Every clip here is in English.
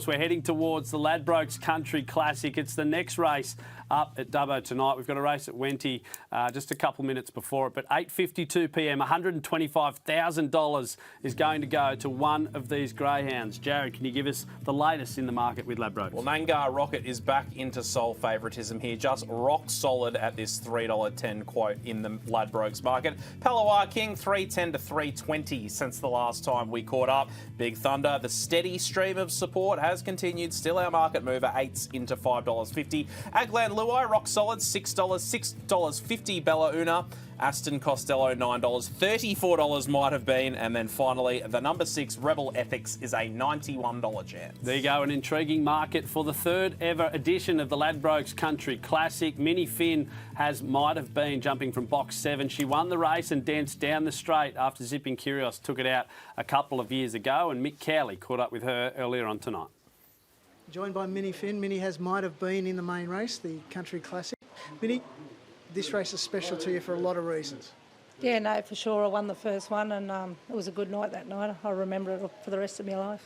We're heading towards the Ladbrokes Country Classic. It's the next race up at Dubbo tonight. We've got a race at Wenty just a couple minutes before it, but 8:52 p.m, $125,000 is going to go to one of these greyhounds. Jared, can you give us the latest in the market with Ladbrokes? Well, Nangar Rocket is back into sole favouritism here, just rock solid at this $3.10 quote in the Ladbrokes market. Palawa King, $3.10 to $3.20 since the last time we caught up. Big Thunder, the steady stream of support has continued. Still our market mover, 8s into $5.50. Aglan Luai, rock solid, $6, $6.50 Bella Una. Aston Costello, $9, $34 might have been. And then finally, the number 6, Rebel Ethics, is a $91 chance. There you go, an intriguing market for the third ever edition of the Ladbrokes Country Classic. Minnie Finn has might have been jumping from box 7. She won the race and danced down the straight after Zipping Curios took it out a couple of years ago, and Mick Cowley caught up with her earlier on tonight. Joined by Minnie Finn. Minnie might have been in the main race, the Country Classic. Minnie, this race is special to you for a lot of reasons. Yeah, no, for sure. I won the first one, and it was a good night that night. I remember it for the rest of my life.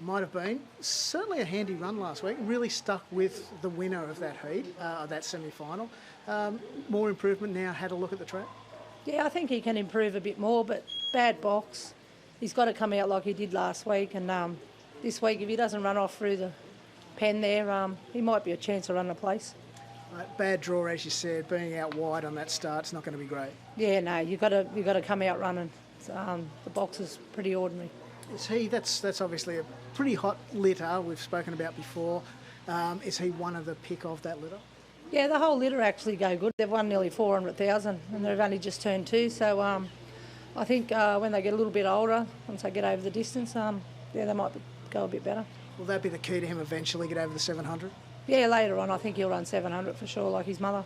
Might have been. Certainly a handy run last week. Really stuck with the winner of that heat, that semi-final. More improvement now. Had a look at the track. Yeah, I think he can improve a bit more, but bad box. He's got to come out like he did last week, and this week, if he doesn't run off through the pen there, he might be a chance to run the place. Bad draw, as you said, being out wide on that start, it's not going to be great. Yeah, no, you've got to come out running. The box is pretty ordinary. Is he? That's obviously a pretty hot litter we've spoken about before. Is he one of the pick of that litter? Yeah, the whole litter actually go good. They've won nearly 400,000 and they've only just turned 2. So I think when they get a little bit older, once they get over the distance, they might go a bit better. Will that be the key to him eventually, get over the 700? Yeah, later on I think he'll run 700 for sure, like his mother.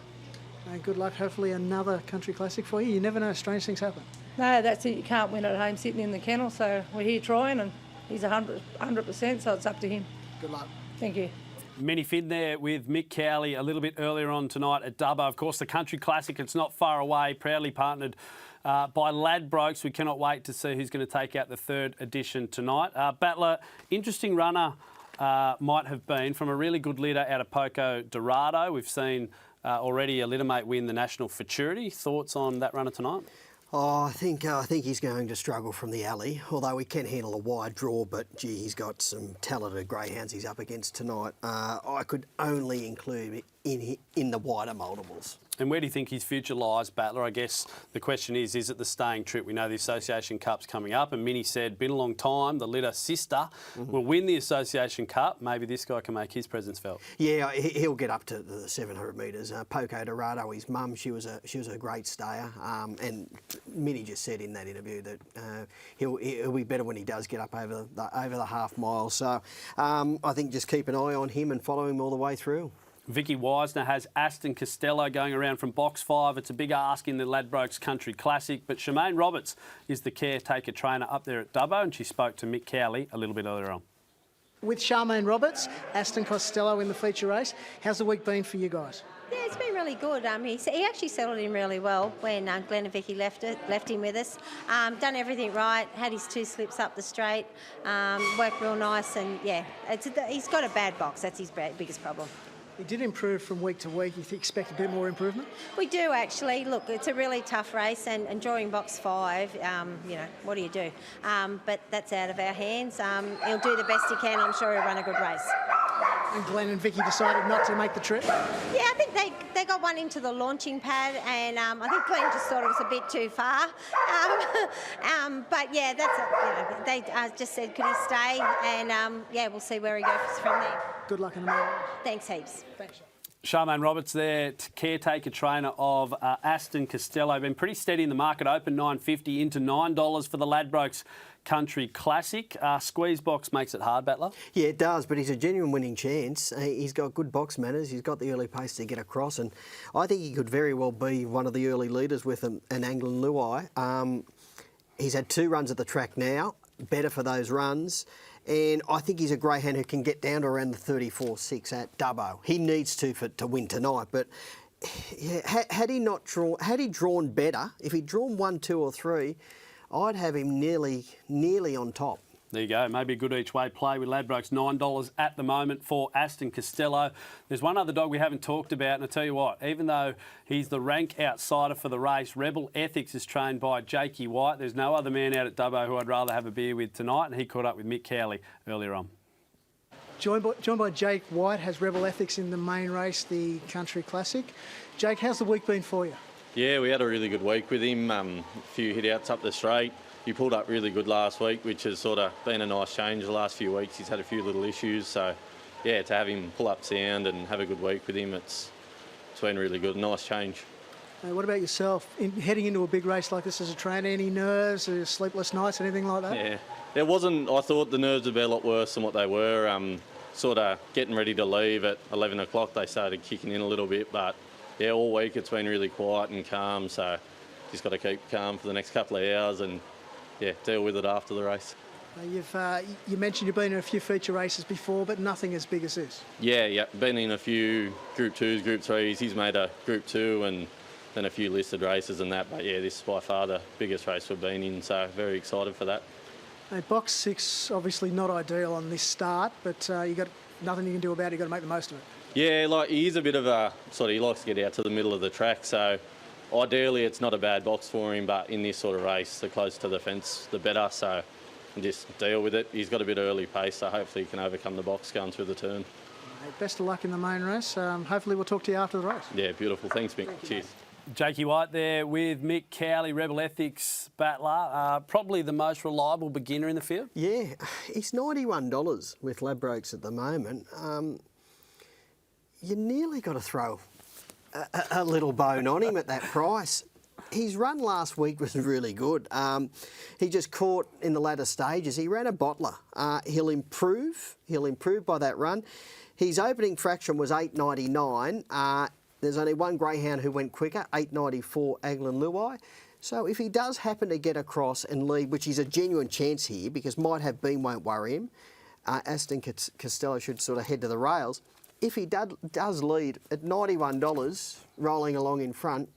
Good luck. Hopefully another Country Classic for you. You never know, strange things happen. No, that's it. You can't win at home sitting in the kennel, so we're here trying, and he's 100%, so it's up to him. Good luck. Thank you. Minnie Finn there with Mick Cowley a little bit earlier on tonight at Dubbo. Of course, the Country Classic, it's not far away, proudly partnered by Ladbrokes. We cannot wait to see who's going to take out the third edition tonight. Battler, interesting runner might have been from a really good litter out of Poco Dorado. We've seen already a littermate win the National Futurity. Thoughts on that runner tonight? Oh, I think he's going to struggle from the alley, although he can handle a wide draw, but gee, he's got some talented greyhounds he's up against tonight. I could only include in the wider multiples. And where do you think his future lies, Battler? I guess the question is it the staying trip? We know the Association Cup's coming up, and Minnie said, been a long time, the litter sister will win the Association Cup. Maybe this guy can make his presence felt. Yeah, he'll get up to the 700 metres. Poco Dorado, his mum, she was a great stayer, and Minnie just said in that interview that he'll be better when he does get up over the half mile. So I think just keep an eye on him and follow him all the way through. Vicky Wisner has Aston Costello going around from box 5. It's a big ask in the Ladbrokes Country Classic, but Shemaine Roberts is the caretaker trainer up there at Dubbo, and she spoke to Mick Cowley a little bit earlier on. With Charmaine Roberts, Aston Costello in the feature race, how's the week been for you guys? Yeah, it's been really good. He actually settled in really well when Glenn and Vicky left him with us. Done everything right, had his 2 slips up the straight, worked real nice, and yeah, he's got a bad box. That's his biggest problem. He did improve from week to week. You expect a bit more improvement? We do actually. Look, it's a really tough race, and drawing box 5, what do you do? But that's out of our hands. He'll do the best he can. I'm sure he'll run a good race. And Glenn and Vicky decided not to make the trip? Yeah, I think they got one into the launching pad, and I think Glenn just thought it was a bit too far. But yeah, that's it. They just said, could he stay? And we'll see where he goes from there. Good luck in the morning. Thanks heaps. Thanks. Charmaine Roberts there, caretaker trainer of Aston Costello. Been pretty steady in the market, open $9.50 into $9 for the Ladbrokes Country Classic. Squeeze box makes it hard, Battler. Yeah, it does, but he's a genuine winning chance. He's got good box manners. He's got the early pace to get across, and I think he could very well be one of the early leaders with an Angling Luai. He's had 2 runs at the track now, better for those runs. And I think he's a greyhound who can get down to around the 34.6 at Dubbo. He needs to win tonight, but yeah, had he drawn better, if he'd drawn 1, 2 or 3, I'd have him nearly on top. There you go. Maybe a good each way play with Ladbrokes. $9 at the moment for Aston Costello. There's one other dog we haven't talked about, and I tell you what, even though he's the rank outsider for the race, Rebel Ethics is trained by Jakey White. There's no other man out at Dubbo who I'd rather have a beer with tonight, and he caught up with Mick Cowley earlier on. Joined by Jake White, has Rebel Ethics in the main race, the Country Classic. Jake, how's the week been for you? Yeah, we had a really good week with him. A few hit-outs up the straight. He pulled up really good last week, which has sort of been a nice change the last few weeks. He's had a few little issues, so yeah, to have him pull up sound and have a good week with him, it's been really good. Nice change. What about yourself? Heading into a big race like this as a trainer, any nerves or sleepless nights, anything like that? Yeah, it wasn't. I thought the nerves would be a lot worse than what they were. Sort of getting ready to leave at 11 o'clock, they started kicking in a little bit, but yeah, all week it's been really quiet and calm, so just got to keep calm for the next couple of hours and yeah, deal with it after the race. You mentioned you've been in a few feature races before, but nothing as big as this. Yeah, been in a few Group 2s, Group 3s. He's made a Group 2 and then a few listed races and that, but yeah, this is by far the biggest race we've been in, so very excited for that. Box 6, obviously not ideal on this start, but you've got nothing you can do about it. You've got to make the most of it. Yeah, like he is a bit of a he likes to get out to the middle of the track, so ideally it's not a bad box for him, but in this sort of race, the closer to the fence, the better, so just deal with it. He's got a bit of early pace, so hopefully he can overcome the box going through the turn. Best of luck in the main race. Hopefully we'll talk to you after the race. Yeah, beautiful. Thanks, Mick. Cheers. Jakey White there with Mick Cowley, Rebel Ethics battler. Probably the most reliable beginner in the field. Yeah, he's $91 with Ladbrokes at the moment. You nearly got to throw a little bone on him at that price. His run last week was really good. He just caught in the latter stages. He ran a bottler. He'll improve by that run. His opening fraction was 8.99. There's only one greyhound who went quicker, 8.94 Anglin Luai. So if he does happen to get across and lead, which is a genuine chance here because might have been won't worry him, Aston Costello should sort of head to the rails. If he does lead at $91, rolling along in front,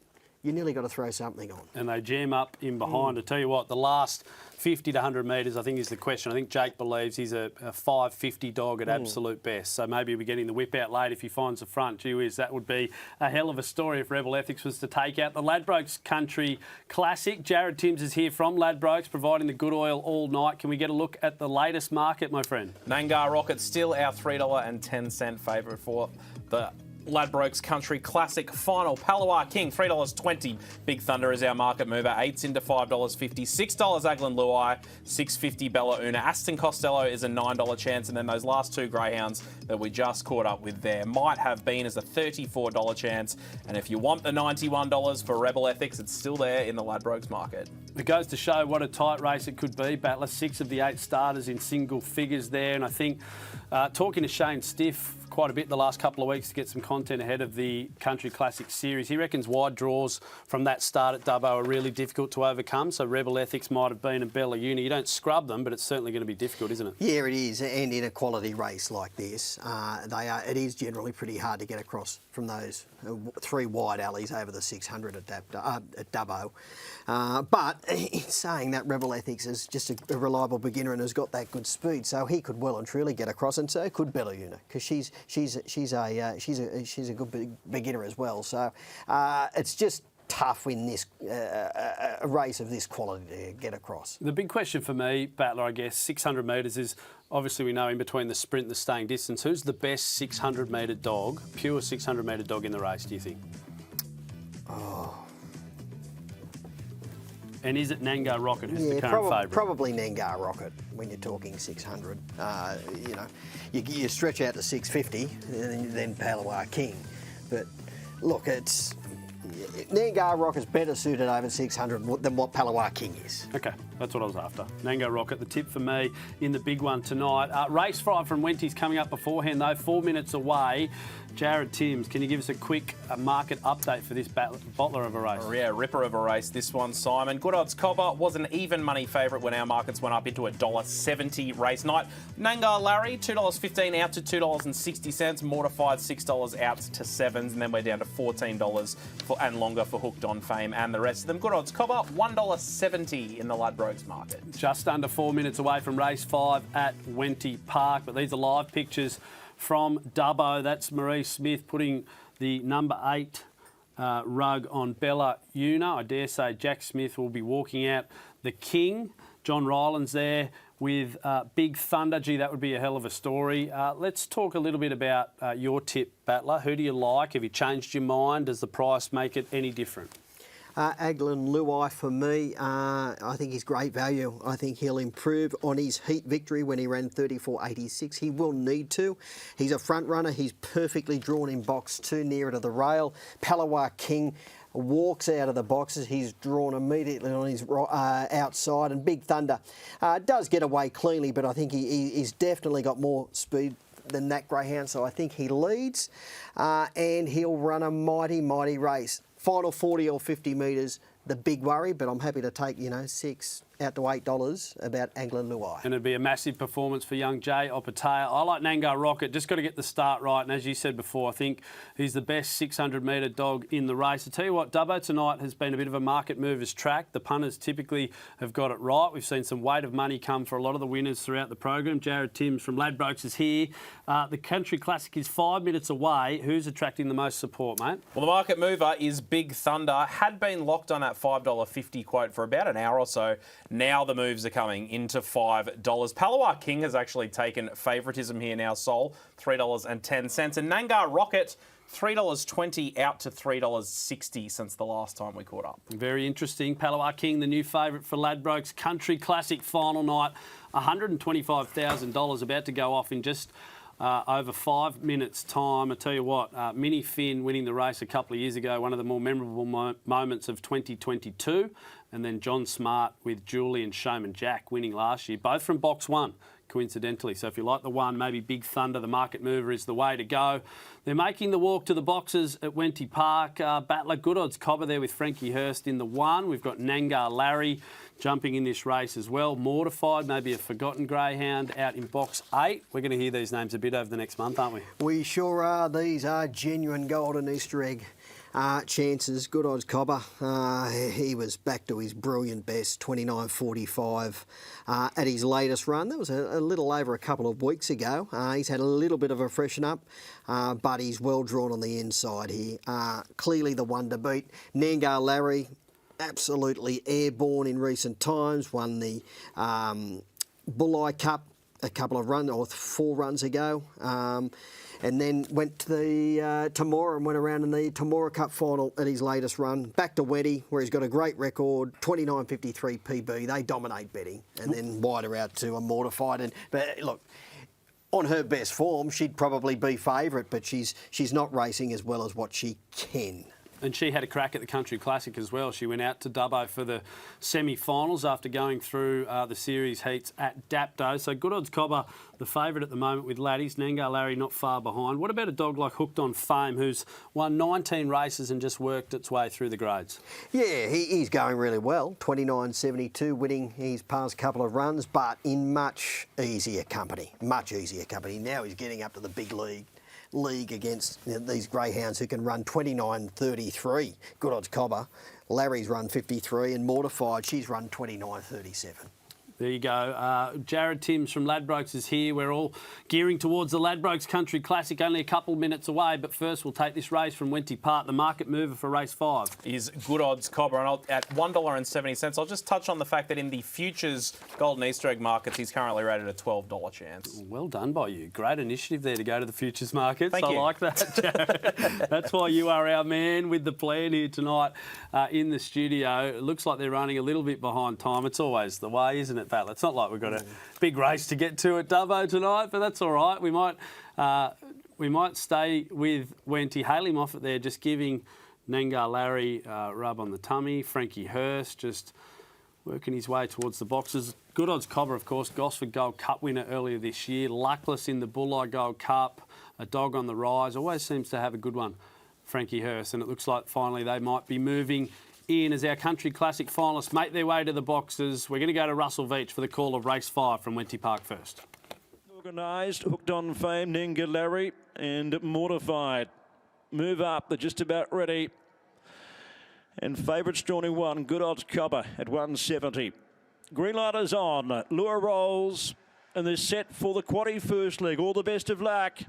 you nearly got to throw something on. And they jam up in behind. I tell you what, the last 50 to 100 metres, I think, is the question. I think Jake believes he's a 5.50 dog at absolute best. So maybe he'll be getting the whip out late if he finds the front. Gee whiz, that would be a hell of a story if Rebel Ethics was to take out the Ladbrokes Country Classic. Jared Timms is here from Ladbrokes, providing the good oil all night. Can we get a look at the latest market, my friend? Nangar Rocket still our $3.10 favourite for the Ladbrokes Country Classic final. Palawa King, $3.20. Big Thunder is our market mover. 8's into $5.50. $6 Anglin Luai, $6.50 Bella Una. Aston Costello is a $9 chance. And then those last two greyhounds that we just caught up with there might have been as a $34 chance. And if you want the $91 for Rebel Ethics, it's still there in the Ladbrokes market. It goes to show what a tight race it could be. Battler, 6 of the 8 starters in single figures there. And I think talking to Shane Stiff quite a bit the last couple of weeks to get some content ahead of the Country Classic series. He reckons wide draws from that start at Dubbo are really difficult to overcome. So Rebel Ethics might have been a Bella Uni. You don't scrub them, but it's certainly going to be difficult, isn't it? Yeah, it is. And in a quality race like this, it is generally pretty hard to get across from those 3 wide alleys over the 600 at Dubbo. But in saying that, Rebel Ethics is just a reliable beginner and has got that good speed, so he could well and truly get across, and so could Bella Una, because she's a good beginner as well. So it's just tough in this a race of this quality to get across. The big question for me, Battler, I guess, 600 metres is, obviously we know in between the sprint and the staying distance, who's the best 600 metre dog, pure 600 metre dog in the race, do you think? Oh. And is it Nangar Rocket who's the current favourite? Probably Nangar Rocket when you're talking 600. You stretch out to 650 and then Palawa King. But look, Nangar Rocket's better suited over 600 than what Palawa King is. Okay, that's what I was after. Nangar Rocket, the tip for me in the big one tonight. Race 5 from Wenty's coming up beforehand though, 4 minutes away. Jared Timms, can you give us a quick market update for this bottler of a race? Oh, yeah, ripper of a race, this one, Simon. Good odds copper was an even money favourite when our markets went up into $1.70 race night. Nangar Larry, $2.15 out to $2.60. Mortified, $6 out to 7s. And then we're down to $14 and longer for Hooked on Fame and the rest of them. Good odds copper, $1.70 in the Ladbrokes Ladbrokes market. Just under 4 minutes away from race 5 at Wenty Park. But these are live pictures from Dubbo. That's Marie Smith putting the number 8 rug on Bella Una. I dare say Jack Smith will be walking out the king. John Ryland's there with Big Thunder. Gee, that would be a hell of a story. Let's talk a little bit about your tip, Battler. Who do you like? Have you changed your mind? Does the price make it any different? Aglan Luai for me, I think he's great value. I think he'll improve on his heat victory when he ran 34.86. He will need to. He's a front runner. He's perfectly drawn in box 2 nearer to the rail. Palawa King walks out of the boxes. He's drawn immediately on his outside. And Big Thunder does get away cleanly, but I think he's definitely got more speed than that greyhound. So I think he leads and he'll run a mighty, mighty race. Final 40 or 50 metres, the big worry, but I'm happy to take, $6 out to $8 about Aglan Luai. And it'd be a massive performance for young Jay Opatea. I like Nangar Rocket, just got to get the start right. And as you said before, I think he's the best 600-metre dog in the race. I tell you what, Dubbo tonight has been a bit of a market movers track. The punters typically have got it right. We've seen some weight of money come for a lot of the winners throughout the program. Jared Timms from Ladbrokes is here. The Country Classic is 5 minutes away. Who's attracting the most support, mate? Well, the market mover is Big Thunder. Had been locked on at $5.50 quote for about an hour or so. Now the moves are coming into $5. Palawa King has actually taken favouritism here now, Sol, $3.10. And Nangar Rocket, $3.20 out to $3.60 since the last time we caught up. Very interesting. Palawa King, the new favourite for Ladbrokes Country Classic final night. $125,000 about to go off in just over 5 minutes' time. I tell you what, Minnie Finn winning the race a couple of years ago, one of the more memorable moments of 2022. And then John Smart with Julie and Showman Jack winning last year, both from box 1, coincidentally. So if you like the one, maybe Big Thunder, the market mover, is the way to go. They're making the walk to the boxes at Wenty Park. Battler, good odds cobber there with Frankie Hurst in the 1. We've got Nangar Larry jumping in this race as well. Mortified, maybe a forgotten greyhound out in box 8. We're going to hear these names a bit over the next month, aren't we? We sure are. These are genuine golden Easter egg chances. Good odds cobber. He was back to his brilliant best, 29.45 at his latest run. That was a little over a couple of weeks ago. He's had a little bit of a freshen up, but he's well drawn on the inside here. Clearly the one to beat. Nangar Larry, absolutely airborne in recent times, won the Bulleye Cup a couple of runs, or 4 runs ago, and then went to the Tamora and went around in the Tamora Cup final at his latest run. Back to Weddy, where he's got a great record, 29.53 PB. They dominate betting, and then wider out to a Mortified. But look, on her best form, she'd probably be favourite, but she's not racing as well as what she can. And she had a crack at the Country Classic as well. She went out to Dubbo for the semi-finals after going through the series heats at Dapto. So good odds cobber, the favourite at the moment with laddies. Nangar Larry not far behind. What about a dog like Hooked on Fame, who's won 19 races and just worked its way through the grades? Yeah, he's going really well. 29.72, winning his past couple of runs, but in much easier company. Much easier company. Now he's getting up to the big league against these greyhounds who can run 29.33. Good odds cobber. Larry's run 53, and Mortified, she's run 29.37. There you go. Jared Timms from Ladbrokes is here. We're all gearing towards the Ladbrokes Country Classic, only a couple minutes away. But first, we'll take this race from Wenty Park. The market mover for race 5 is Good Odds Cobber, and at $1.70. I'll just touch on the fact that in the futures Golden Easter Egg markets, he's currently rated a $12 chance. Well done by you. Great initiative there to go to the futures markets. Thank you. I like that, Jared. That's why you are our man with the plan here tonight in the studio. It looks like they're running a little bit behind time. It's always the way, isn't it, Battle? It's not like we've got a big race to get to at Dubbo tonight, but that's all right. We might stay with Wenty. Hayley Moffat there just giving Nangar Larry rub on the tummy. Frankie Hurst just working his way towards the boxes. Good odds cobber, of course, Gosford Gold Cup winner earlier this year. Luckless in the Bulleye Gold Cup. A dog on the rise. Always seems to have a good one, Frankie Hurst. And it looks like finally they might be moving in as our Country Classic finalists make their way to the boxes. We're going to go to Russell Veach for the call of race 5 from Wenty Park first. Organised, Hooked on Fame, Nangar Larry and Mortified. Move up, they're just about ready. And favourites drawn in 1, Good Odds Cobber at 170. Green light is on. Lure rolls. And they're set for the quaddie first leg. All the best of luck.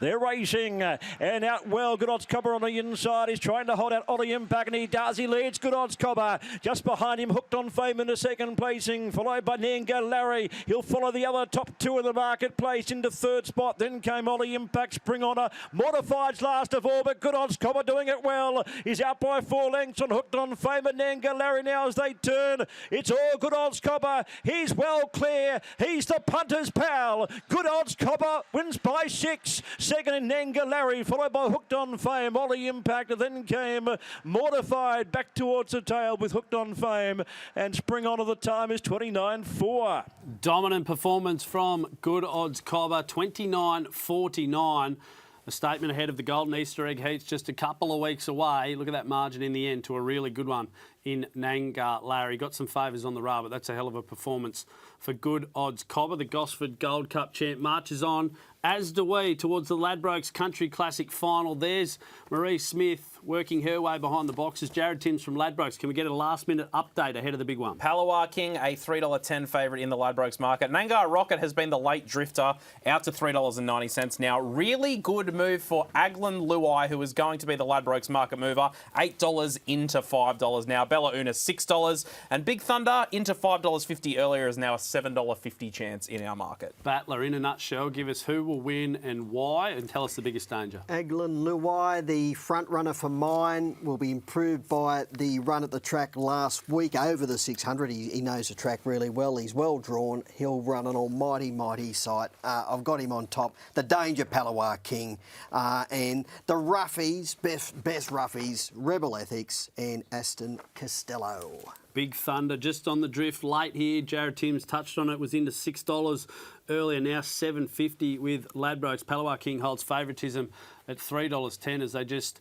They're racing and out well. Good Odds Cobber on the inside. He's trying to hold out Ollie Impact, and he does. He leads Good Odds Cobber. Just behind him, Hooked on Fame in the second placing, followed by Nanga Larry. He'll follow the other top two in the marketplace into third spot. Then came Ollie Impact, Spring Honor. Modified's last of all, but Good Odds Cobber doing it well. He's out by 4 lengths on Hooked on Fame and Nanga Larry now as they turn. It's all Good Odds Cobber. He's well clear. He's the punter's pal. Good Odds Cobber wins by 6. Second in Nanga Larry, followed by Hooked on Fame. Ollie Impact, then came Mortified back towards the tail with Hooked on Fame. And Spring On of the time is 29.4. Dominant performance from Good Odds Cobber, 29.49. A statement ahead of the Golden Easter Egg Heats just a couple of weeks away. Look at that margin in the end to a really good one in Nanga Larry. Got some favours on the rail, but that's a hell of a performance for Good Odds Cobber. The Gosford Gold Cup champ marches on, as do we, towards the Ladbrokes Country Classic final. There's Marie Smith working her way behind the boxes. Jared Timms from Ladbrokes. Can we get a last-minute update ahead of the big one? Palawa King, a $3.10 favourite in the Ladbrokes market. Nanga Rocket has been the late drifter, out to $3.90 now. Really good move for Aglan Luai, who is going to be the Ladbrokes market mover. $8 into $5 now. Bella Una, $6. And Big Thunder into $5.50 earlier is now a $7.50 chance in our market. Battler, in a nutshell, give us who will win and why, and tell us the biggest danger. Aglan Luai, the front runner for mine, will be improved by the run at the track last week over the 600. He knows the track really well. He's well drawn. He'll run an almighty, mighty sight. I've got him on top. The danger Palawa King and the roughies, best roughies, Rebel Ethics and Aston Costello. Big Thunder just on the drift late here. Jared Timms touched on it, was into $6 earlier, now $7.50 with Ladbrokes. Palawa King holds favouritism at $3.10 as they just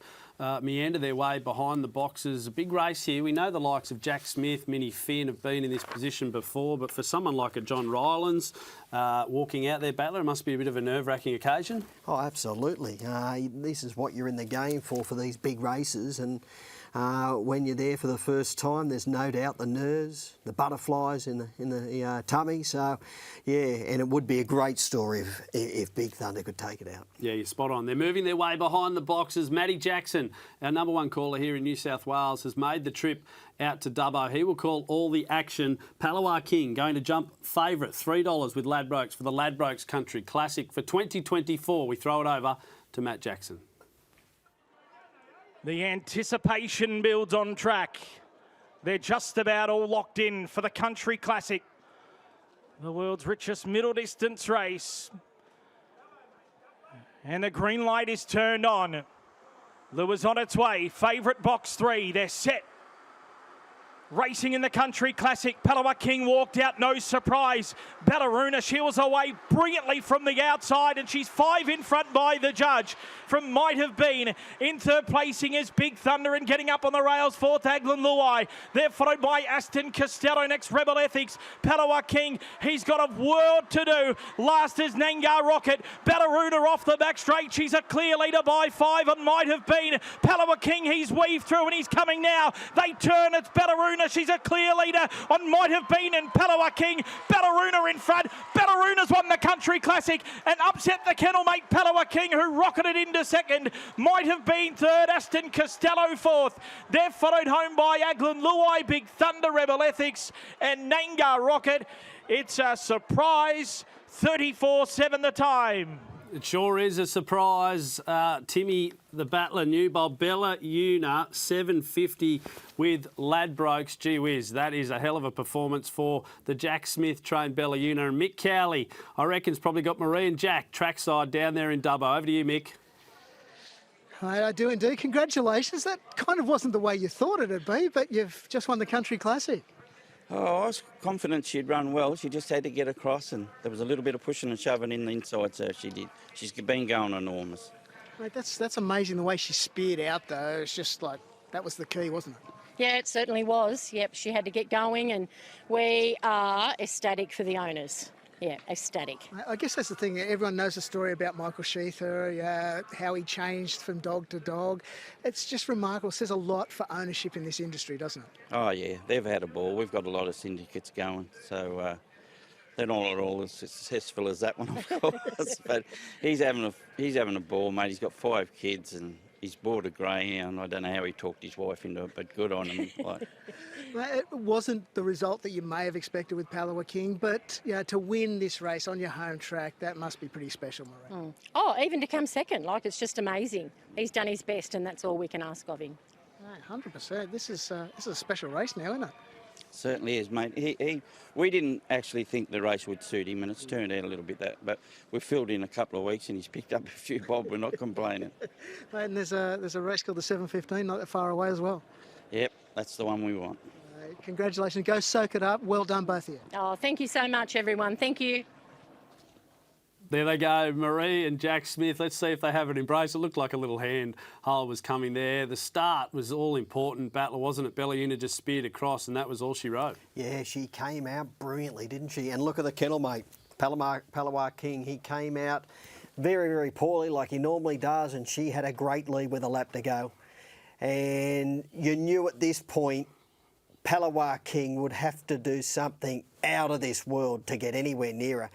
meander their way behind the boxes. A big race here. We know the likes of Jack Smith, Minnie Finn have been in this position before, but for someone like a John Rylands walking out there, Battler, it must be a bit of a nerve-wracking occasion. Oh, absolutely. This is what you're in the game for these big races, and when you're there for the first time, there's no doubt the nerves, the butterflies in the tummy. So, yeah, and it would be a great story if Big Thunder could take it out. Yeah, you're spot on. They're moving their way behind the boxes. Matty Jackson, our number one caller here in New South Wales, has made the trip out to Dubbo. He will call all the action. Palawa King going to jump favourite, $3 with Ladbrokes for the Ladbrokes Country Classic. For 2024, we throw it over to Matt Jackson. The anticipation builds on track. They're just about all locked in for the Country Classic, the world's richest middle distance race. And the green light is turned on. Lewis on its way. Favourite box 3. They're set. Racing in the Country Classic. Palawa King walked out, no surprise. Balleruna shields away brilliantly from the outside, and she's 5 in front by the judge from Might Have Been. In third placing is Big Thunder, and getting up on the rails, fourth Aglan Luai. They're followed by Aston Costello, next Rebel Ethics. Palawa King, he's got a world to do. Last is Nanga Rocket. Balleruna off the back straight. She's a clear leader by 5 and Might Have Been. Palawa King, he's weaved through and he's coming now. They turn, it's Balleruna. She's a clear leader on Might Have Been and Palawa King. Balleruna in front. Balleruna's won the Country Classic and upset the kennel mate Palawa King, who rocketed into second. Might Have Been third. Aston Costello fourth. They're followed home by Aglan Luai, Big Thunder, Rebel Ethics and Nanga Rocket. It's a surprise. 34.7 the time. It sure is a surprise. Timmy, the Battler, new bowl, Bella Una, $7.50 with Ladbrokes. Gee whiz, that is a hell of a performance for the Jack Smith trained Bella Una. And Mick Cowley, I reckon's probably got Marie and Jack trackside down there in Dubbo. Over to you, Mick. I do indeed. Congratulations. That kind of wasn't the way you thought it'd be, but you've just won the Country Classic. Oh, I was confident she'd run well. She just had to get across, and there was a little bit of pushing and shoving in the inside, so she did. She's been going enormous. Mate, that's amazing the way she speared out, though. It's just like, that was the key, wasn't it? Yeah, it certainly was. Yep, she had to get going, and we are ecstatic for the owners. yeah, ecstatic. I guess that's the thing. Everyone knows the story about Michael Sheether, how he changed from dog to dog. It's just remarkable. It says a lot for ownership in this industry, doesn't it? Oh yeah, they've had a ball. We've got a lot of syndicates going, so they're not at all as successful as that one, of course. But he's having a ball, mate. He's got 5 kids and he's bought a greyhound. I don't know how he talked his wife into it, but good on him. Like, It wasn't the result that you may have expected with Palawa King, but to win this race on your home track, that must be pretty special, Marie. Oh, even to come second, like it's just amazing. He's done his best, and that's all we can ask of him. 100%. This is a special race now, isn't it? certainly is, mate. We didn't actually think the race would suit him, and it's turned out a little bit that. But we've filled in a couple of weeks, and he's picked up a few bob. We're not complaining. Mate, and there's a race called the 7:15, not that far away as well. Yep, that's the one we want. Congratulations. Go soak it up. Well done, both of you. Oh, thank you so much, everyone. Thank you. There they go, Marie and Jack Smith. Let's see if they have an embrace. It looked like a little hand hole was coming there. The start was all important. Battler, wasn't it? Bellayuna just speared across, and that was all she wrote. Yeah, she came out brilliantly, didn't she? And look at the kennel, mate. Palawa King, he came out very, very poorly like he normally does, and she had a great lead with a lap to go. And you knew at this point Palawa King would have to do something out of this world to get anywhere near her.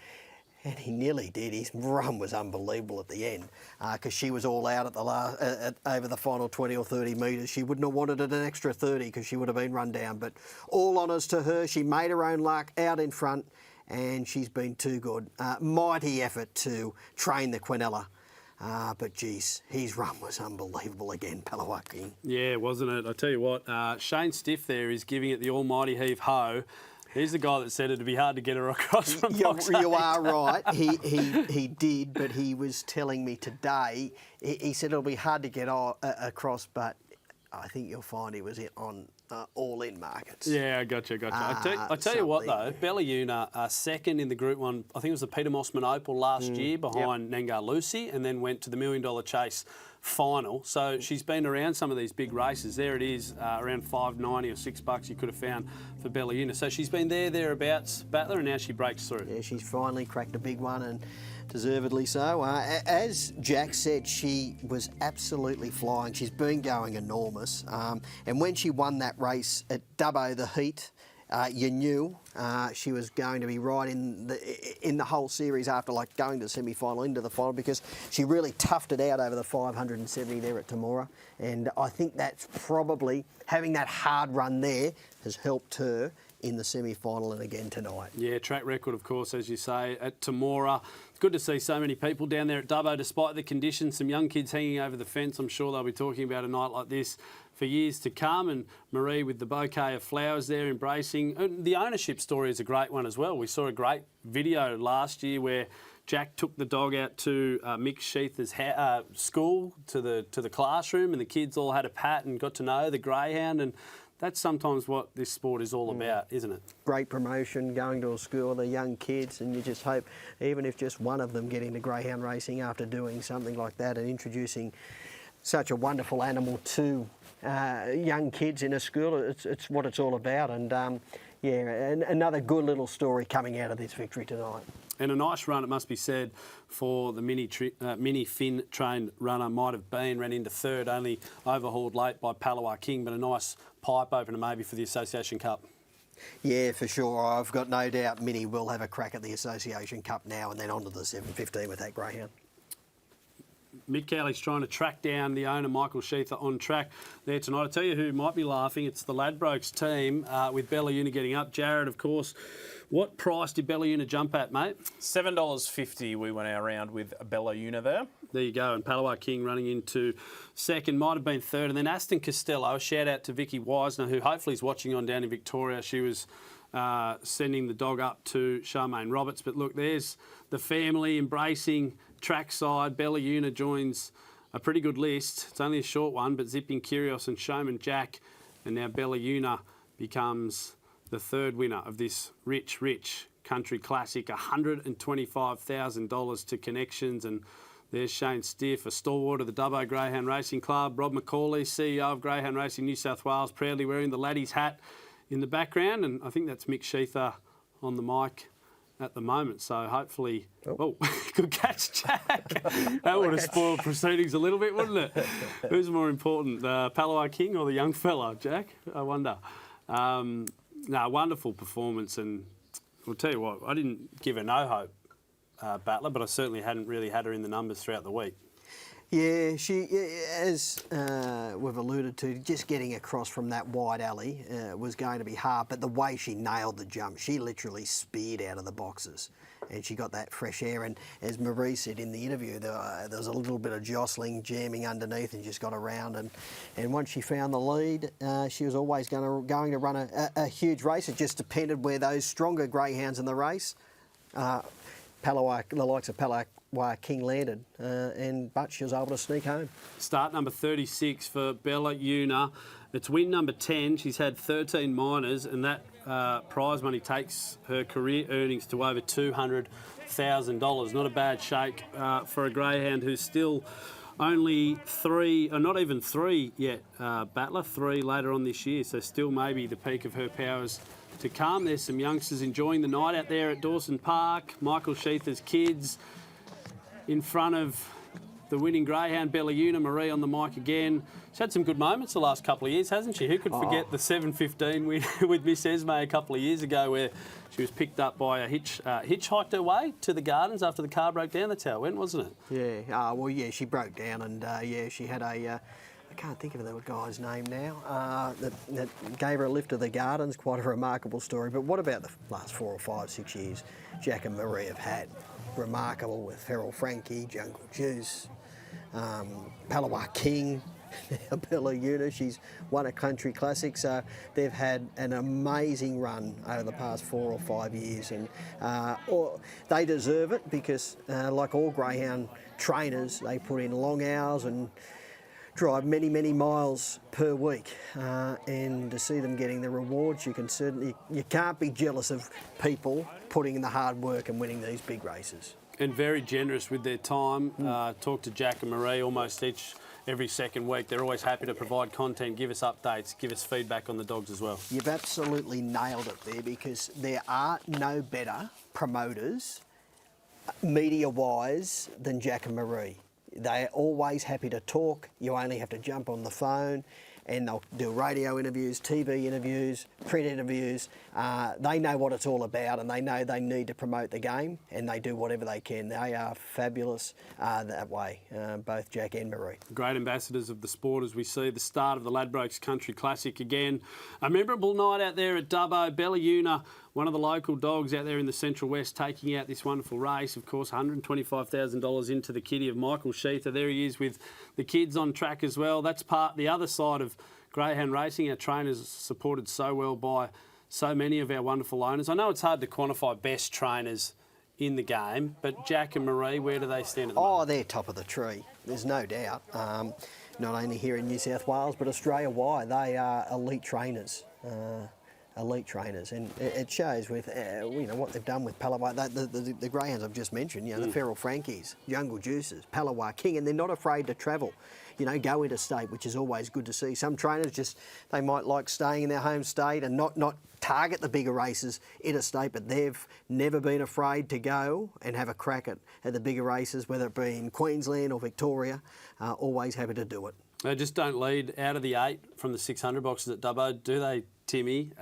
And he nearly did. His run was unbelievable at the end because she was all out at the over the final 20 or 30 metres. She wouldn't have wanted it an extra 30 because she would have been run down. But all honours to her. She made her own luck out in front and she's been too good. Mighty effort to train the Quinella. But, geez, his run was unbelievable again, Palawa King. Yeah, wasn't it? I tell you what, Shane Stiff there is giving it the almighty heave-ho. He's the guy that said it'd be hard to get her across from box 8. You are right. He did, but he was telling me today, he said it'll be hard to get across, but I think you'll find he was on all-in markets. Yeah, gotcha. I tell you what, though, Bellayuna, second in the Group 1, I think it was the Peter Mossman Opal last year behind Nengar Lucy, and then went to the $1 Million Chase final. So she's been around some of these big races. There it is, around $5.90 or $6 you could have found for Bellayuna. So she's been thereabouts, Battler, and now she breaks through. Yeah, she's finally cracked a big one, and deservedly so. As Jack said, she was absolutely flying. She's been going enormous. And when she won that race at Dubbo, the heat, you knew she was going to be right in the whole series after going to the semi-final, into the final, because she really toughed it out over the 570 there at Temora. And I think that's probably, having that hard run there has helped her in the semi-final and again tonight. Yeah, track record, of course, as you say, at Temora. It's good to see so many people down there at Dubbo, despite the conditions. Some young kids hanging over the fence. I'm sure they'll be talking about a night like this for years to come. And Marie with the bouquet of flowers there embracing. And the ownership story is a great one as well. We saw a great video last year where Jack took the dog out to Mick Sheether's school, to the classroom, and the kids all had a pat and got to know the greyhound. And that's sometimes what this sport is all about, isn't it? Great promotion, going to a school, the young kids, and you just hope, even if just one of them get into greyhound racing after doing something like that and introducing such a wonderful animal to young kids in a school, it's what it's all about. And and another good little story coming out of this victory tonight. And a nice run, it must be said, for the mini Finn trained runner. Might have been, ran into third, only overhauled late by Palawa King, but a nice pipe opener maybe for the Association Cup. Yeah, for sure. I've got no doubt Minnie will have a crack at the Association Cup now and then on to the 7:15 with that greyhound. Mick Cowley's trying to track down the owner, Michael Sheether, on track there tonight. I tell you who might be laughing. It's the Ladbrokes team with Bellayuna getting up. Jared, of course. What price did Bellayuna jump at, mate? $7.50 we went our round with Bellayuna there. There you go. And Palawa King running into second, might have been third. And then Aston Costello, a shout out to Vicky Wisner, who hopefully is watching on down in Victoria. She was sending the dog up to Charmaine Roberts. But look, there's the family embracing trackside. Bellayuna joins a pretty good list. It's only a short one, but Zipping Curios and Showman Jack. And now Bellayuna becomes the third winner of this rich country classic. $125,000 to connections. And there's Shane Stiff, a stalwart of the Dubbo Greyhound Racing Club. Rob McCauley, CEO of Greyhound Racing New South Wales, proudly wearing the laddie's hat in the background. And I think that's Mick Sheether on the mic at the moment. So hopefully, good catch, Jack. That would have spoiled proceedings a little bit, wouldn't it? Who's more important, the Palawa King or the young fella, Jack? I wonder. Wonderful performance, and I'll tell you what, I didn't give her no hope, Battler, but I certainly hadn't really had her in the numbers throughout the week. Yeah, she, as we've alluded to, just getting across from that wide alley was going to be hard, but the way she nailed the jump, she literally speared out of the boxes and she got that fresh air. And as Marie said in the interview, there was a little bit of jostling, jamming underneath, and just got around. And once she found the lead, she was always going to run a huge race. It just depended where those stronger greyhounds in the race, the likes of Palawa King landed, but she was able to sneak home. Start number 36 for Bella Una. It's win number 10. She's had 13 minors, and that prize money takes her career earnings to over $200,000. Not a bad shake for a greyhound who's still only 3, or not even 3 yet, Battler. 3 later on this year, so still maybe the peak of her powers to come. There's some youngsters enjoying the night out there at Dawson Park. Michael Sheether's kids in front of the winning greyhound, Bella Una. Marie on the mic again. She's had some good moments the last couple of years, hasn't she? Who could forget the 7:15 win with Miss Esme a couple of years ago, where she was picked up by a hitchhiked her way to the Gardens after the car broke down. That's how it went, wasn't it? Yeah, she broke down, and she had a... I can't think of the guy's name now, that gave her a lift to the Gardens. Quite a remarkable story. But what about the last 4 or 5, 6 years Jack and Marie have had? Remarkable with Feral Frankie, Jungle Juice, Palawa King, Bella Una. She's won a country classic, so they've had an amazing run over the past 4 or 5 years, and they deserve it because, like all greyhound trainers, they put in long hours and drive many, many miles per week, and to see them getting the rewards, you can't be jealous of people putting in the hard work and winning these big races. And very generous with their time. Talk to Jack and Marie almost every second week. They're always happy to provide content, give us updates, give us feedback on the dogs as well. You've absolutely nailed it there, because there are no better promoters, media-wise, than Jack and Marie. They're always happy to talk. You only have to jump on the phone, and they'll do radio interviews, TV interviews, print interviews. They know what it's all about, and they know they need to promote the game, and they do whatever they can. They are fabulous that way, both Jack and Marie. Great ambassadors of the sport as we see the start of the Ladbrokes Country Classic again. A memorable night out there at Dubbo. Bella Una, one of the local dogs out there in the Central West, taking out this wonderful race. Of course, $125,000 into the kitty of Michael Sheether. There he is with the kids on track as well. That's the other side of greyhound racing. Our trainers are supported so well by so many of our wonderful owners. I know it's hard to quantify best trainers in the game, but Jack and Marie, where do they stand at the moment? They're top of the tree. There's no doubt. Not only here in New South Wales, but Australia-wide, they are elite trainers. And it shows with what they've done with Palawa. The greyhounds I've just mentioned, the Feral Frankies, Jungle Juices, Palawa King, and they're not afraid to travel, go interstate, which is always good to see. Some trainers they might like staying in their home state and not target the bigger races interstate, but they've never been afraid to go and have a crack at the bigger races, whether it be in Queensland or Victoria. Always happy to do it. They just don't lead out of the 8 from the 600 boxes at Dubbo, do they, Timmy?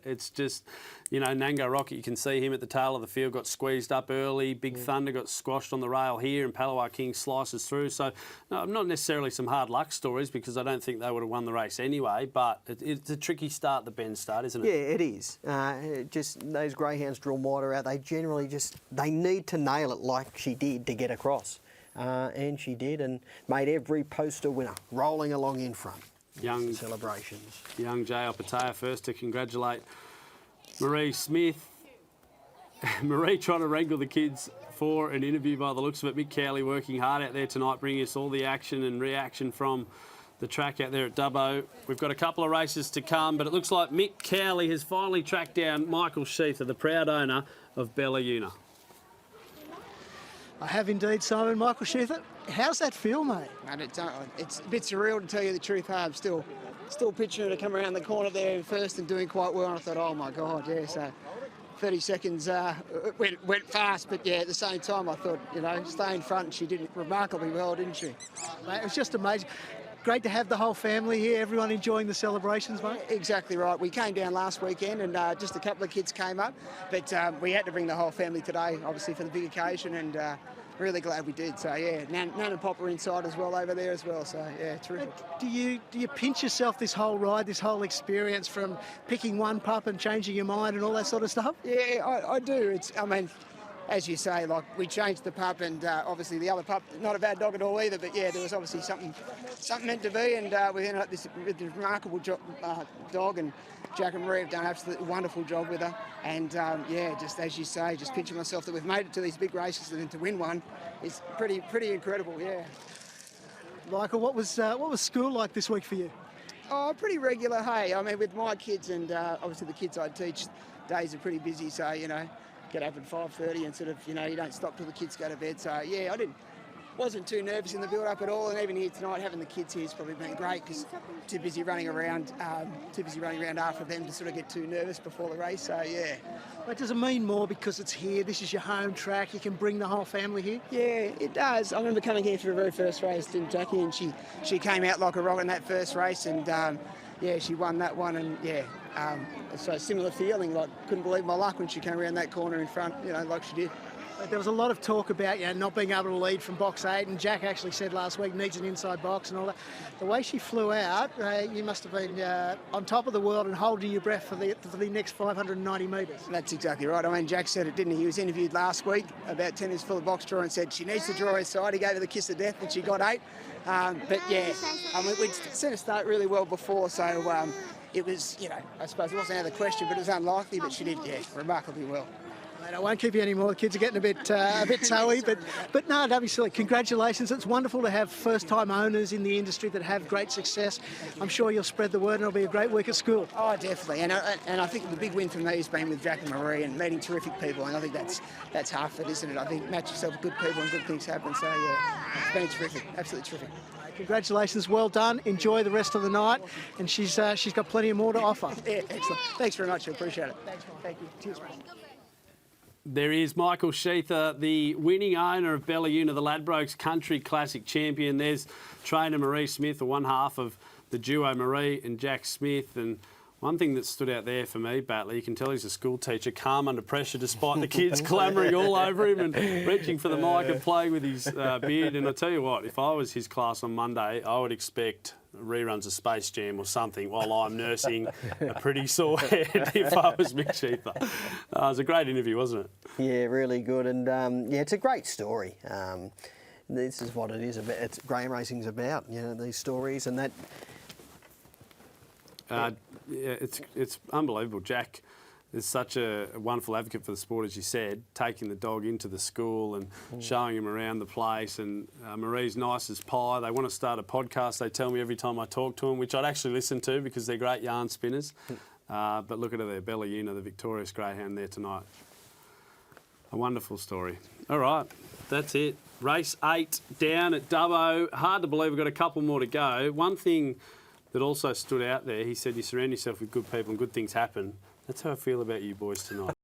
It's just, Nango Rocket, you can see him at the tail of the field, got squeezed up early. Big Thunder got squashed on the rail here, and Palawa King slices through. So, not necessarily some hard luck stories, because I don't think they would have won the race anyway, but it's a tricky start, the bend start, isn't it? Yeah, it is. Just those greyhounds draw wider out. They generally they need to nail it like she did to get across. And she did, and made every poster winner, rolling along in front. Young celebrations. Young J.L. Patea first to congratulate Marie Smith. Marie trying to wrangle the kids for an interview by the looks of it. Mick Cowley working hard out there tonight, bringing us all the action and reaction from the track out there at Dubbo. We've got a couple of races to come, but it looks like Mick Cowley has finally tracked down Michael Sheether, the proud owner of Bella Una. I have indeed, Simon. Michael Sheether, how's that feel, mate? Mate, it's a bit surreal, to tell you the truth. I'm still picturing her to come around the corner there first and doing quite well. And I thought, oh my God, yeah. So 30 seconds went fast, but yeah, at the same time, I thought, you know, staying front, she did remarkably well, didn't she? Mate, it was just amazing. Great to have the whole family here, everyone enjoying the celebrations, mate. Exactly right. We came down last weekend and just a couple of kids came up, but we had to bring the whole family today, obviously for the big occasion, and really glad we did. So yeah, Nan and Pop were inside as well over there as well. So yeah, terrific. Do you pinch yourself this whole ride, this whole experience from picking one pup and changing your mind and all that sort of stuff? Yeah, I do. I mean, as you say, like we changed the pup, and obviously the other pup, not a bad dog at all either. But yeah, there was obviously something meant to be, and we ended up with this remarkable dog, and Jack and Marie have done an absolutely wonderful job with her. And yeah, just as you say, just pinching myself that we've made it to these big races, and then to win one is pretty incredible. Yeah. Michael, what was school like this week for you? Oh, pretty regular. Hey, I mean, with my kids and obviously the kids I teach, days are pretty busy. So you know, get up at 5:30 and sort of, you know, you don't stop till the kids go to bed. So yeah, wasn't too nervous in the build-up at all, and even here tonight, having the kids here has probably been great because too busy running around after them to sort of get too nervous before the race. So yeah. But does it mean more because it's here? This is your home track. You can bring the whole family here. Yeah, it does. I remember coming here for the very first race, didn't Jackie? And she came out like a rock in that first race, and yeah, she won that one, and yeah. So a similar feeling, like couldn't believe my luck when she came around that corner in front, you know, like she did. There was a lot of talk about, you know, not being able to lead from box 8, and Jack actually said last week needs an inside box and all that. The way she flew out, you must have been on top of the world and holding your breath for the next 590 metres. That's exactly right. I mean, Jack said it, didn't he? He was interviewed last week about tennis for the box draw and said she needs to draw her side. He gave her the kiss of death and she got 8. But yeah, I mean, we'd seen her start really well before, so it was, you know, I suppose it wasn't out of the question, but it was unlikely, but she did, yeah, remarkably well. Mate, I won't keep you anymore. The kids are getting a bit toey, but no, don't be silly. Congratulations. It's wonderful to have first-time owners in the industry that have great success. I'm sure you'll spread the word and it'll be a great week at school. Oh, definitely. And I think the big win for me has been with Jack and Marie and meeting terrific people, and I think that's half it, isn't it? I think match yourself with good people and good things happen. So, yeah, it's been terrific. Absolutely terrific. Congratulations, well done. Enjoy the rest of the night, and she's got plenty more to offer. Yeah, excellent. Thanks very much. I appreciate it. Thanks, mate. Thank you. Cheers, mate. There is Michael Sheether, the winning owner of Bellayuna, the Ladbrokes Country Classic champion. There's trainer Marie Smith, the one half of the duo Marie and Jack Smith. And one thing that stood out there for me, Batley, you can tell he's a school teacher, calm under pressure despite the kids clamouring all over him and reaching for the mic and playing with his beard. And I tell you what, if I was his class on Monday, I would expect reruns of Space Jam or something while I'm nursing a pretty sore head if I was Mick Sheether. It was a great interview, wasn't it? Yeah, really good. And yeah, it's a great story. This is what it is about. It's greyhound racing's about, you know, these stories and that. Yeah, it's unbelievable. Jack is such a wonderful advocate for the sport, as you said, taking the dog into the school and showing him around the place. And Marie's nice as pie. They want to start a podcast, they tell me every time I talk to them, which I'd actually listen to because they're great yarn spinners. But look at her there, Bellayuna, the victorious greyhound there tonight. A wonderful story. All right, that's it. Race 8 down at Dubbo. Hard to believe we've got a couple more to go. One thing that also stood out there, he said you surround yourself with good people and good things happen. That's how I feel about you boys tonight.